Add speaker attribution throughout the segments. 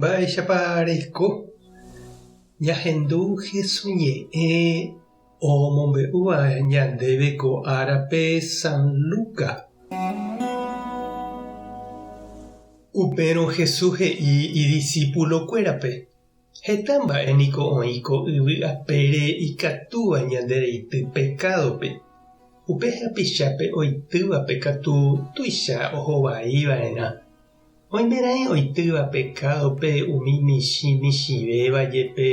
Speaker 1: Vaichápareko ñahendúje suñe'ẽ omombe'úva ñandéve ko árape San Lucas. Upérõ Jesús he'i idiscípulokuérape: heta mba'éniko oĩ ko yvy apére ikatúva ñande reity pekádope. Upe hapichápe oitývape katu tuicha ohovaiva'erã. Oimerãi oitýva pekádope umi michĩvéva jepe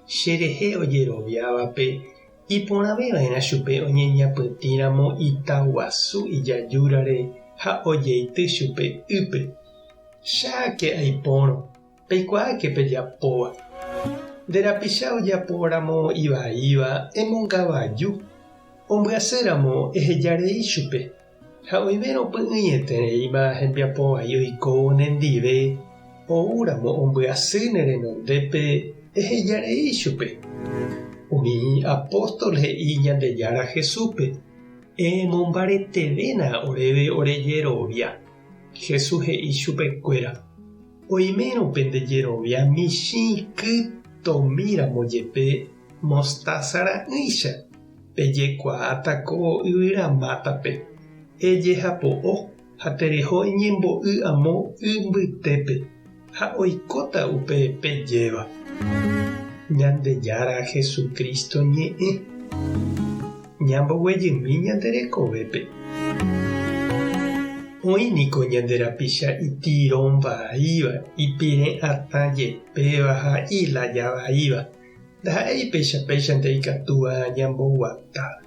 Speaker 1: cherehe ojeroviávape iporãveva'erã chupe oñeñapytĩramo itaguasu ijajúrare ha ojeity chupe ýpe. Cháke aipórõ, peikuaáke pejapóva. Nde rapicha ojapóramo ivaíva emongavaju. Ombyasýramo ehejarei chupe. Ha oimérõ py'ỹietereíva hembiapovai oikóvo nendive oúramo ombyasy ne renondépe ehejarei chupe. Umi apóstol he'i Ñandejára Jesúspe: emombaretevéna oréve orejerovia. Jesús he'i chupekuéra: oimérõ pe ndejerovia michĩ kytomíramo jepe mostaza ra'ỹicha pejekuaátako yvyramátape. Ejehapo'o ha tereho eñembo'y amo ymbytépe ha oikóta upe pejéva. Ñandejára Jesukristo ñe'ẽ ñamboguejymi ñande rekovépe. Oĩniko ñande rapicha itirõvaíva, ipire'atã jepéva ha ilajavaíva. Ndaha'éi nde ikatúva ñamboguata.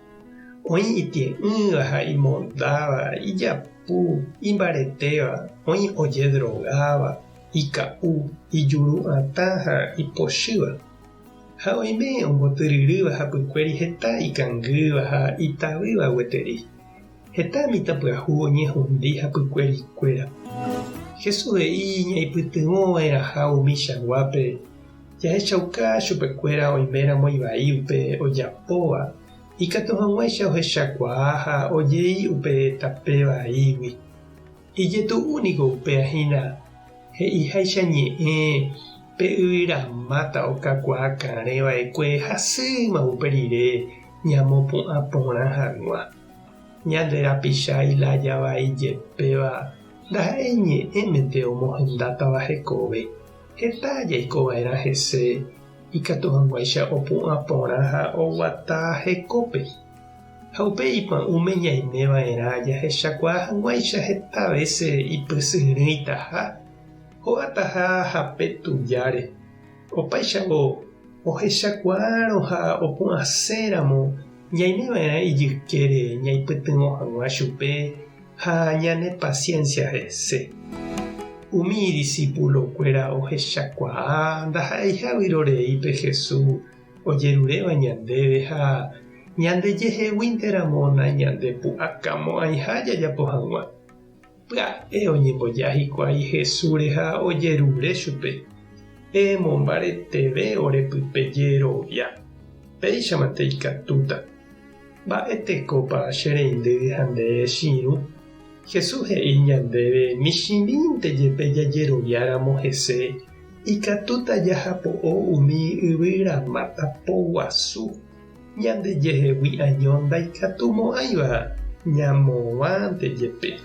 Speaker 1: Oĩ itie'ỹva ha imondáva, ijapu, imbaretéva, oĩ ojedrogáva, ika'u, ijuru'atã ha ipochýva. Ha oime ombotyryrýva hapykuéri heta ikangýva ha itavýva gueteri. Heta mitãpyahu oñehũndi hapykuérikuéra. Jesús he'i ñaipytyvõvairaha umi chaguápe jahechauka chupekuéra oiméramo ivai upe ojapóva. Ikatu hag̃uáicha ohechakuaa ha ojei upe tapevaígui. Ijetu'úniko upehína he'iháicha ñe'ẽ pe yvyramáta okakuaakãreva'ekue hasýma upe rire ñamopu'ã porã hag̃ua. Ñande rapicha ilajavai jepéva ndaha'éi ñe'ẽmente omohendátava hekove. Heta jaikova'erã hese ikatu hag̃uáicha opu'ã porã ha oguata hekópe. Ha upe ipa'ũme ñaimeva'erã jahechakuaa hag̃uáicha heta vese ipysyrỹitaha, hógataha ha petujáre. Opaichavo ohechakuárõ ha opu'aséramo ñaimeva'erã ijykére ñaipytyvõ hag̃ua chupe ha ñane paciencia hese. Umi idiscípulokuéra ohechakuaa ndaha'eiha vyrorei pe Jesús ojeruréva ñandéve ha ñandejeheguínteramona ñandepu'akámo aiha jajapo hag̃ua. Pya'e oñemboja hikuái Jesúsre ha ojerure chupe: emombareteve orepypejerovia. Péichamante ikatúta. Mba'etekópa che reindy ha nde chiru. Jesús he'i ñandéve michĩvínte jepe jajeroviáramo hese ikatúta jahapo'o umi yvyramáta poguasu. Ñandejehegui año ndaikatumo'ãiva ñamovãnte jepe.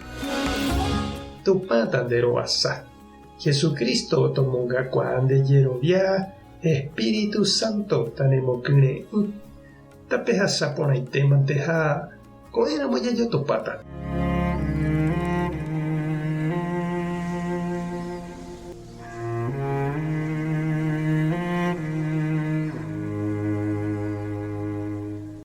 Speaker 1: Tupãta nde roasa. Jesucristo tomongakuaa ndejerovia Espíritu Santo tanemokyrẽ'ỹ. Tape hasaporãitémante ha ko'ẽramo jajotopáta.